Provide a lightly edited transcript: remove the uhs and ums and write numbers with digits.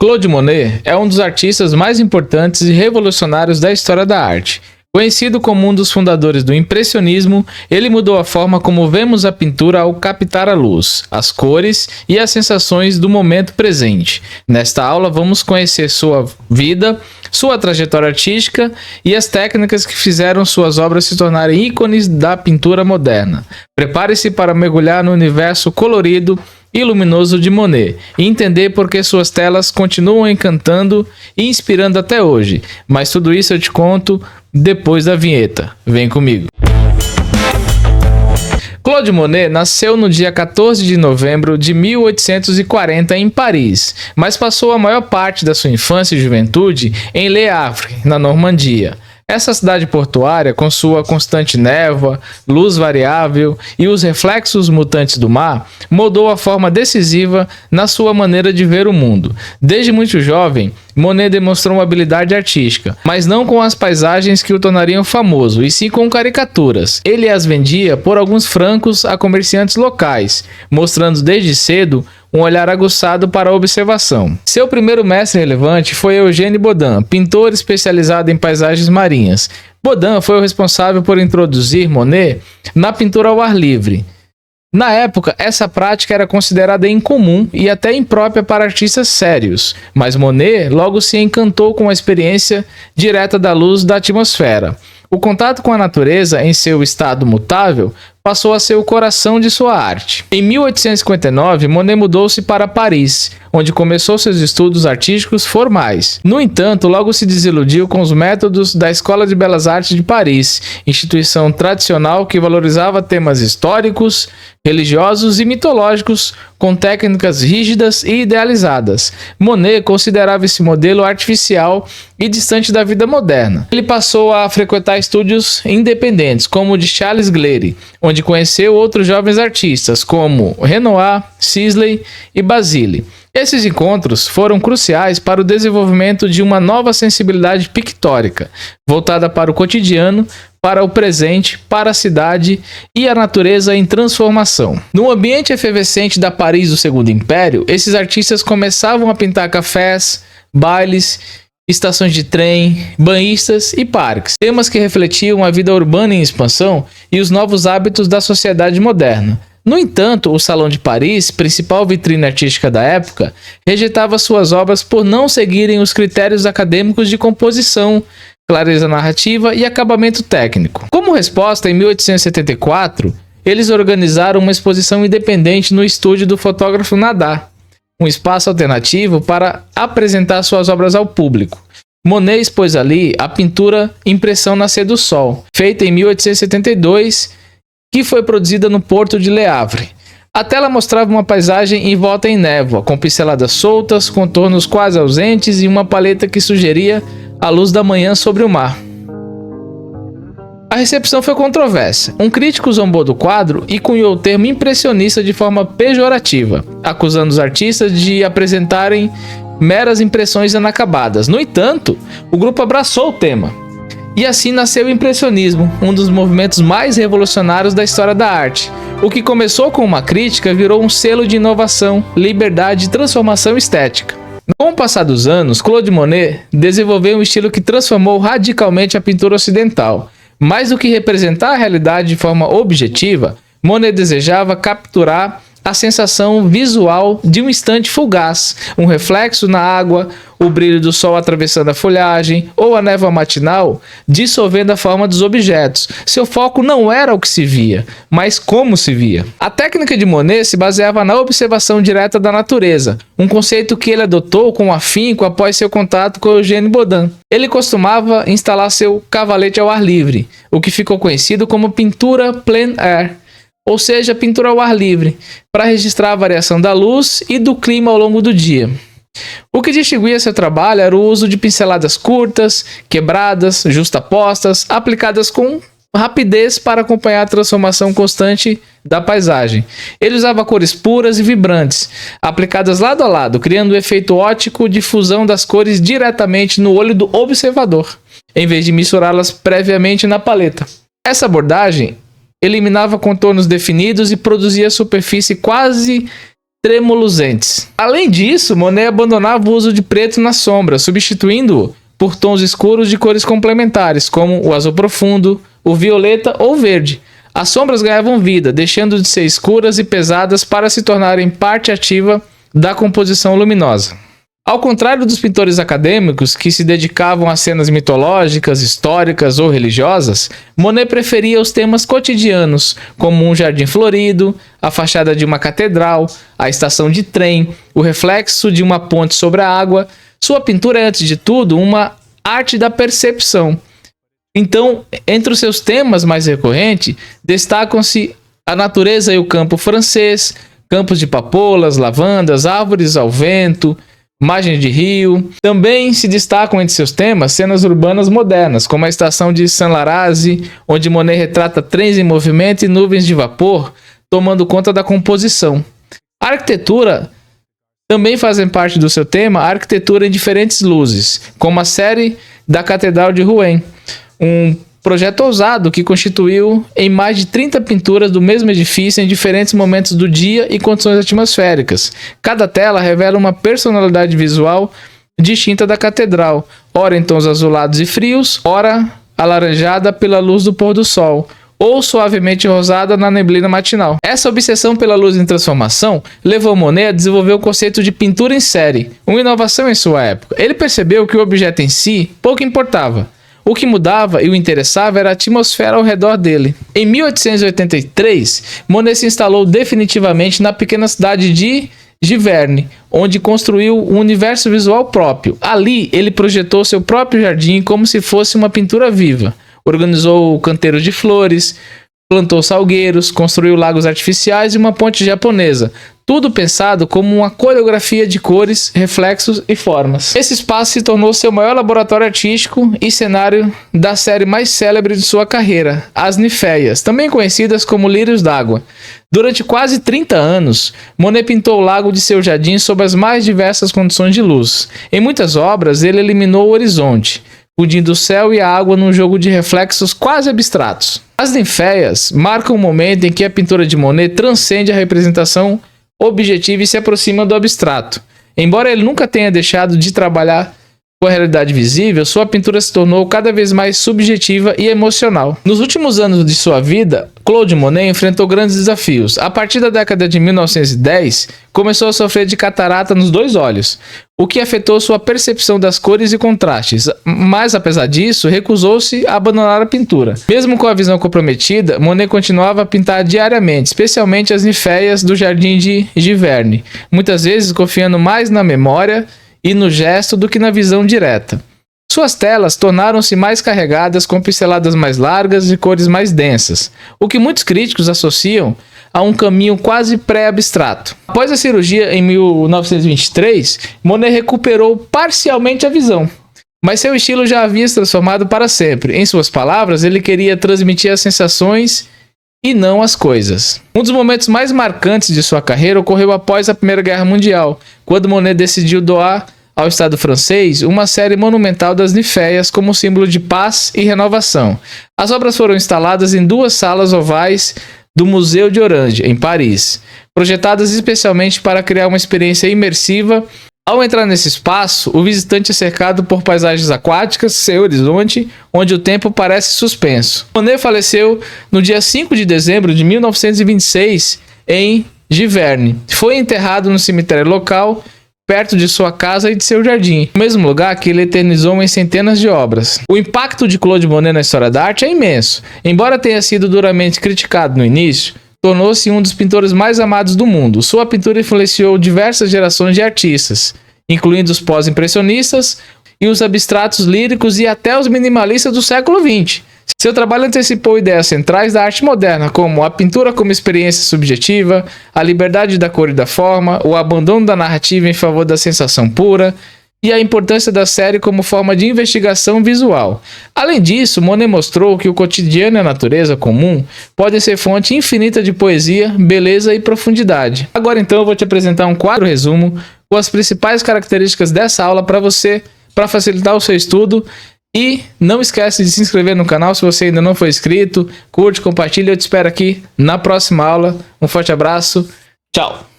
Claude Monet é um dos artistas mais importantes e revolucionários da história da arte. Conhecido como um dos fundadores do impressionismo, ele mudou a forma como vemos a pintura ao captar a luz, as cores e as sensações do momento presente. Nesta aula vamos conhecer sua vida, sua trajetória artística e as técnicas que fizeram suas obras se tornarem ícones da pintura moderna. Prepare-se para mergulhar no universo colorido e luminoso de Monet e entender por que suas telas continuam encantando e inspirando até hoje. Mas tudo isso eu te conto depois da vinheta. Vem comigo. Claude Monet nasceu no dia 14 de novembro de 1840 em Paris, mas passou a maior parte da sua infância e juventude em Le Havre, na Normandia. Essa cidade portuária, com sua constante névoa, luz variável e os reflexos mutantes do mar, moldou a forma decisiva na sua maneira de ver o mundo. Desde muito jovem, Monet demonstrou uma habilidade artística, mas não com as paisagens que o tornariam famoso, e sim com caricaturas. Ele as vendia por alguns francos a comerciantes locais, mostrando desde cedo um olhar aguçado para a observação. Seu primeiro mestre relevante foi Eugène Bodin, pintor especializado em paisagens marinhas. Bodin foi o responsável por introduzir Monet na pintura ao ar livre. Na época, essa prática era considerada incomum e até imprópria para artistas sérios, mas Monet logo se encantou com a experiência direta da luz da atmosfera. O contato com a natureza, em seu estado mutável, passou a ser o coração de sua arte. Em 1859, Monet mudou-se para Paris, onde começou seus estudos artísticos formais. No entanto, logo se desiludiu com os métodos da Escola de Belas Artes de Paris, instituição tradicional que valorizava temas históricos, religiosos e mitológicos, com técnicas rígidas e idealizadas. Monet considerava esse modelo artificial e distante da vida moderna. Ele passou a frequentar estúdios independentes, como o de Charles Gleyre, onde conheceu outros jovens artistas, como Renoir, Sisley e Basile. Esses encontros foram cruciais para o desenvolvimento de uma nova sensibilidade pictórica, voltada para o cotidiano, para o presente, para a cidade e a natureza em transformação. No ambiente efervescente da Paris do Segundo Império, esses artistas começavam a pintar cafés, bailes, estações de trem, banhistas e parques, temas que refletiam a vida urbana em expansão e os novos hábitos da sociedade moderna. No entanto, o Salão de Paris, principal vitrine artística da época, rejeitava suas obras por não seguirem os critérios acadêmicos de composição, clareza narrativa e acabamento técnico. Como resposta, em 1874, eles organizaram uma exposição independente no estúdio do fotógrafo Nadar, um espaço alternativo para apresentar suas obras ao público. Monet expôs ali a pintura Impressão Nascer do Sol, feita em 1872, que foi produzida no porto de Le Havre. A tela mostrava uma paisagem envolta em névoa, com pinceladas soltas, contornos quase ausentes e uma paleta que sugeria a luz da manhã sobre o mar. A recepção foi controversa. Um crítico zombou do quadro e cunhou o termo impressionista de forma pejorativa, acusando os artistas de apresentarem meras impressões inacabadas. No entanto, o grupo abraçou o tema. E assim nasceu o impressionismo, um dos movimentos mais revolucionários da história da arte. O que começou com uma crítica virou um selo de inovação, liberdade e transformação estética. Com o passar dos anos, Claude Monet desenvolveu um estilo que transformou radicalmente a pintura ocidental. Mais do que representar a realidade de forma objetiva, Monet desejava capturar a sensação visual de um instante fugaz, um reflexo na água, o brilho do sol atravessando a folhagem ou a névoa matinal dissolvendo a forma dos objetos. Seu foco não era o que se via, mas como se via. A técnica de Monet se baseava na observação direta da natureza, um conceito que ele adotou com afinco após seu contato com Eugène Bodin. Ele costumava instalar seu cavalete ao ar livre, o que ficou conhecido como pintura plein air, ou seja, pintura ao ar livre, para registrar a variação da luz e do clima ao longo do dia. O que distinguia seu trabalho era o uso de pinceladas curtas, quebradas, justapostas, aplicadas com rapidez para acompanhar a transformação constante da paisagem. Ele usava cores puras e vibrantes, aplicadas lado a lado, criando um efeito óptico de fusão das cores diretamente no olho do observador, em vez de misturá-las previamente na paleta. Essa abordagem eliminava contornos definidos e produzia superfície quase tremuluzentes. Além disso, Monet abandonava o uso de preto na sombra, substituindo-o por tons escuros de cores complementares, como o azul profundo, o violeta ou verde. As sombras ganhavam vida, deixando de ser escuras e pesadas para se tornarem parte ativa da composição luminosa. Ao contrário dos pintores acadêmicos que se dedicavam a cenas mitológicas, históricas ou religiosas, Monet preferia os temas cotidianos, como um jardim florido, a fachada de uma catedral, a estação de trem, o reflexo de uma ponte sobre a água. Sua pintura é, antes de tudo, uma arte da percepção. Então, entre os seus temas mais recorrentes, destacam-se a natureza e o campo francês, campos de papoulas, lavandas, árvores ao vento, margens de rio. Também se destacam entre seus temas cenas urbanas modernas, como a estação de Saint-Lazare, onde Monet retrata trens em movimento e nuvens de vapor, tomando conta da composição. A arquitetura também fazem parte do seu tema, a arquitetura em diferentes luzes, como a série da Catedral de Rouen, um projeto ousado que constituiu em mais de 30 pinturas do mesmo edifício em diferentes momentos do dia e condições atmosféricas. Cada tela revela uma personalidade visual distinta da catedral, ora em tons azulados e frios, ora alaranjada pela luz do pôr do sol, ou suavemente rosada na neblina matinal. Essa obsessão pela luz em transformação levou Monet a desenvolver o conceito de pintura em série, uma inovação em sua época. Ele percebeu que o objeto em si pouco importava. O que mudava e o interessava era a atmosfera ao redor dele. Em 1883, Monet se instalou definitivamente na pequena cidade de Giverny, onde construiu um universo visual próprio. Ali, ele projetou seu próprio jardim como se fosse uma pintura viva. Organizou canteiros de flores, plantou salgueiros, construiu lagos artificiais e uma ponte japonesa. Tudo pensado como uma coreografia de cores, reflexos e formas. Esse espaço se tornou seu maior laboratório artístico e cenário da série mais célebre de sua carreira, as Ninféias, também conhecidas como lírios d'água. Durante quase 30 anos, Monet pintou o lago de seu jardim sob as mais diversas condições de luz. Em muitas obras, ele eliminou o horizonte, fundindo o céu e a água num jogo de reflexos quase abstratos. As Ninféias marcam o momento em que a pintura de Monet transcende a representação objetiva e se aproxima do abstrato. Embora ele nunca tenha deixado de trabalhar com a realidade visível, sua pintura se tornou cada vez mais subjetiva e emocional. Nos últimos anos de sua vida, Claude Monet enfrentou grandes desafios. A partir da década de 1910, começou a sofrer de catarata nos dois olhos, o que afetou sua percepção das cores e contrastes, mas apesar disso, recusou-se a abandonar a pintura. Mesmo com a visão comprometida, Monet continuava a pintar diariamente, especialmente as ninféias do jardim de Giverny, muitas vezes confiando mais na memória e no gesto do que na visão direta. Suas telas tornaram-se mais carregadas, com pinceladas mais largas e cores mais densas, o que muitos críticos associam a um caminho quase pré-abstrato. Após a cirurgia em 1923, Monet recuperou parcialmente a visão, mas seu estilo já havia se transformado para sempre. Em suas palavras, ele queria transmitir as sensações e não as coisas. Um dos momentos mais marcantes de sua carreira ocorreu após a Primeira Guerra Mundial, quando Monet decidiu doar ao Estado francês uma série monumental das Ninféias como símbolo de paz e renovação. As obras foram instaladas em duas salas ovais do Museu de Orange, em Paris, projetadas especialmente para criar uma experiência imersiva. Ao entrar nesse espaço, o visitante é cercado por paisagens aquáticas, seu horizonte, onde o tempo parece suspenso. Monet faleceu no dia 5 de dezembro de 1926 em Giverny. Foi enterrado no cemitério local, perto de sua casa e de seu jardim, no mesmo lugar que ele eternizou em centenas de obras. O impacto de Claude Monet na história da arte é imenso. Embora tenha sido duramente criticado no início, tornou-se um dos pintores mais amados do mundo. Sua pintura influenciou diversas gerações de artistas, incluindo os pós-impressionistas e os abstratos líricos e até os minimalistas do século XX. Seu trabalho antecipou ideias centrais da arte moderna, como a pintura como experiência subjetiva, a liberdade da cor e da forma, o abandono da narrativa em favor da sensação pura e a importância da série como forma de investigação visual. Além disso, Monet mostrou que o cotidiano e a natureza comum podem ser fonte infinita de poesia, beleza e profundidade. Agora então eu vou te apresentar um quadro resumo com as principais características dessa aula para facilitar o seu estudo. E não esquece de se inscrever no canal se você ainda não for inscrito. Curte, compartilha. Eu te espero aqui na próxima aula. Um forte abraço. Tchau.